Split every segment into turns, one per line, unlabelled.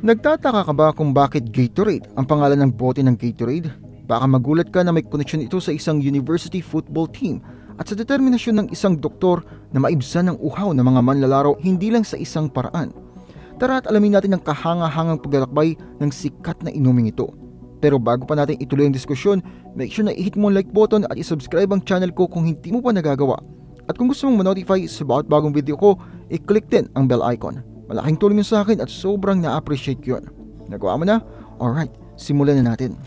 Nagtataka ka ba kung bakit Gatorade ang pangalan ng bote ng Gatorade? Baka magulat ka na may koneksyon ito sa isang university football team at sa determinasyon ng isang doktor na maibsan ng uhaw ng mga manlalaro hindi lang sa isang paraan. Tara at alamin natin ang kahanga-hangang paglalakbay ng sikat na inuming ito. Pero bago pa natin ituloy ang diskusyon, make sure na i-hit mo ang like button at i-subscribe ang channel ko kung hindi mo pa nagagawa. At kung gusto mong ma-notify sa bawat bagong video ko, i-click din ang bell icon. Malaking tulong yun sa akin at sobrang na-appreciate ko yun. Nagawa mo na? Alright, simulan na natin.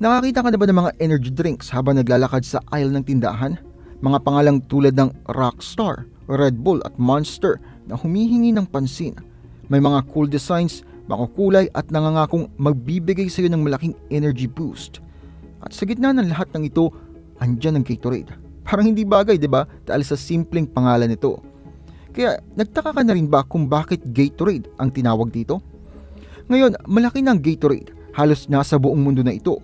Nakakita ka na ba ng mga energy drinks habang naglalakad sa aisle ng tindahan? Mga pangalang tulad ng Rockstar, Red Bull at Monster na humihingi ng pansin. May mga cool designs, makukulay at nangangakong magbibigay sa iyo ng malaking energy boost. At sa gitna ng lahat ng ito, andyan ang Gatorade. Parang hindi bagay, 'di ba? Dahil sa simpleng pangalan nito. Kaya nagtaka ka na rin ba kung bakit Gatorade ang tinawag dito? Ngayon, malaki na ang Gatorade. Halos nasa buong mundo na ito.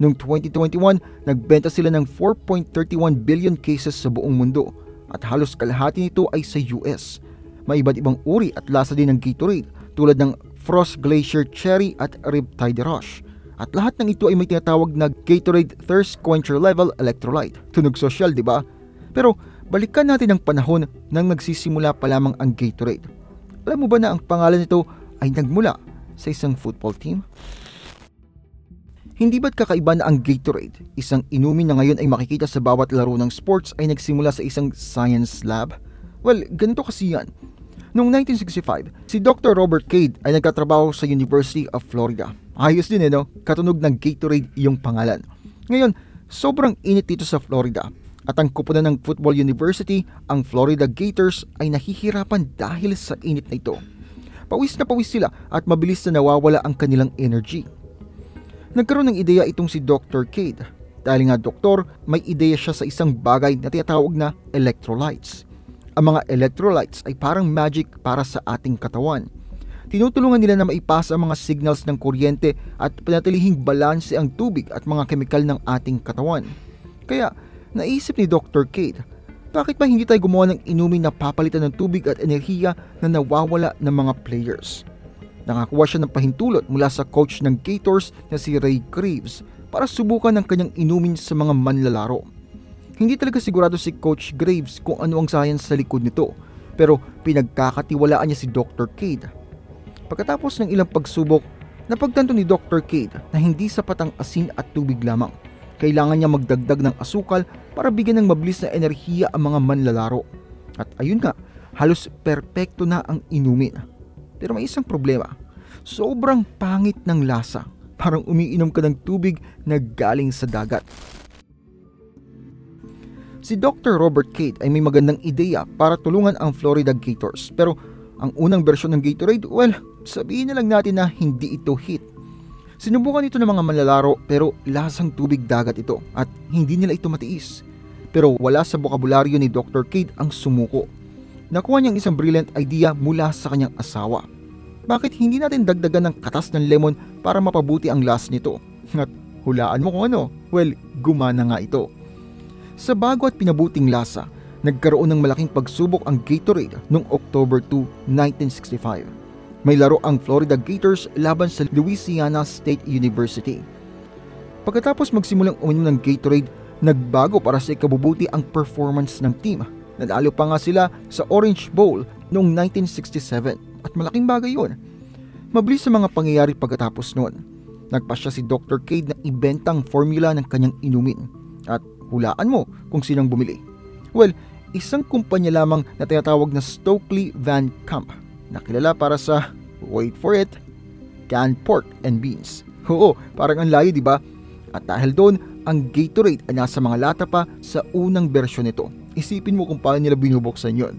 Noong 2021, nagbenta sila ng 4.31 billion cases sa buong mundo at halos kalahati nito ay sa US. May iba't ibang uri at lasa din ng Gatorade tulad ng Frost Glacier Cherry at Riptide Rush. At lahat ng ito ay may tinatawag na Gatorade Thirst Quencher Level Electrolyte. Tunog sosyal, di ba? Pero balikan natin ang panahon nang nagsisimula pa lamang ang Gatorade. Alam mo ba na ang pangalan nito ay nagmula sa isang football team? Hindi ba't kakaiba na ang Gatorade, isang inumin na ngayon ay makikita sa bawat laro ng sports ay nagsimula sa isang science lab? Well, ganito kasi yan. Noong 1965, si Dr. Robert Cade ay nagkatrabaho sa University of Florida. Ayos din no? Katunog ng Gatorade iyong pangalan. Ngayon, sobrang init dito sa Florida. At ang kupunan ng Football University, ang Florida Gators ay nahihirapan dahil sa init na ito. Pawis na pawis sila at mabilis na nawawala ang kanilang energy. Nagkaroon ng ideya itong si Dr. Cade. Dahil nga doktor, may ideya siya sa isang bagay na tinatawag na electrolytes. Ang mga electrolytes ay parang magic para sa ating katawan. Tinutulungan nila na maipasa ang mga signals ng kuryente at panatilihing balanse ang tubig at mga kemikal ng ating katawan. Kaya, naisip ni Dr. Cade, bakit ba hindi tayo gumawa ng inumin na papalitan ng tubig at enerhiya na nawawala ng mga players? Nakakuha siya ng pahintulot mula sa coach ng Gators na si Ray Graves para subukan ang kanyang inumin sa mga manlalaro. Hindi talaga sigurado si Coach Graves kung ano ang science sa likod nito, pero pinagkakatiwalaan niya si Dr. Cade. Pagkatapos ng ilang pagsubok, napagtanto ni Dr. Cade na hindi sapat ang asin at tubig lamang. Kailangan niya magdagdag ng asukal para bigyan ng mabilis na enerhiya ang mga manlalaro. At ayun nga, halos perpekto na ang inumin. Pero may isang problema, sobrang pangit ng lasa, parang umiinom ka ng tubig na galing sa dagat. Si Dr. Robert Cade ay may magandang ideya para tulungan ang Florida Gators, pero ang unang bersyon ng Gatorade, well, sabihin na lang natin na hindi ito hit. Sinubukan ito ng mga manlalaro pero lasang tubig dagat ito at hindi nila ito matiis. Pero wala sa bokabularyo ni Dr. Cade ang sumuko. Nakuha niyang isang brilliant idea mula sa kanyang asawa. Bakit hindi natin dagdagan ng katas ng lemon para mapabuti ang lasa nito? At hulaan mo kung ano? Well, gumana nga ito. Sa bago at pinabuting lasa, nagkaroon ng malaking pagsubok ang Gatorade noong October 2, 1965. May laro ang Florida Gators laban sa Louisiana State University. Pagkatapos magsimulang uminom ng Gatorade, nagbago para sa ikabubuti ang performance ng team. Nadalo pa nga sila sa Orange Bowl noong 1967 at malaking bagay yun. Mabilis sa mga pangyayari pagkatapos noon. Nagpasya si Dr. Cade na ibentang formula ng kanyang inumin. At hulaan mo kung sinong bumili. Well, isang kumpanya lamang na tinatawag na Stokely Van Camp na kilala para sa, wait for it, canned pork and beans. Oo, parang ang layo, di ba? At dahil doon, ang Gatorade ay nasa mga lata pa sa unang bersyon nito. Isipin mo kung paano nila binubuksan yon.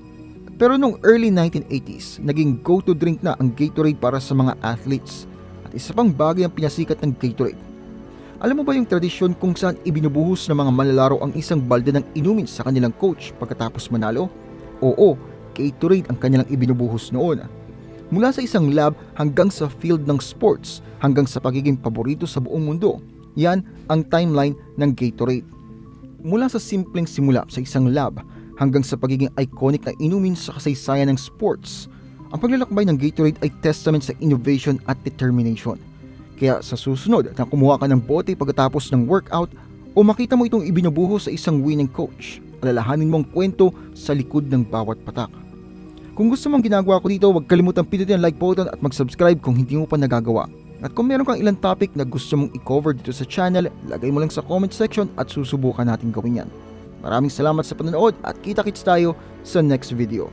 Pero noong early 1980s, naging go-to drink na ang Gatorade para sa mga athletes. At isa pang bagay ang pinasikat ng Gatorade. Alam mo ba yung tradisyon kung saan ibinubuhos ng mga manlalaro ang isang balde ng inumin sa kanilang coach pagkatapos manalo? Oo, Gatorade ang kanilang ibinubuhos noon. Mula sa isang lab hanggang sa field ng sports, hanggang sa pagiging paborito sa buong mundo. Yan ang timeline ng Gatorade. Mula sa simpleng simula sa isang lab hanggang sa pagiging iconic na inumin sa kasaysayan ng sports, Ang paglalakbay ng Gatorade ay testament sa innovation at determination. Kaya sa susunod na kumuha ka ng bote pagkatapos ng workout o makita mo itong ibinubuho sa isang winning coach, alalahanin mong kwento sa likod ng bawat patak. Kung gusto mong ginagawa ko dito, huwag kalimutang pindutin ang like button at mag-subscribe kung hindi mo pa nagagawa. At kung meron kang ilang topic na gusto mong i-cover dito sa channel, lagay mo lang sa comment section at susubukan natin gawin yan. Maraming salamat sa panonood at kita-kits tayo sa next video.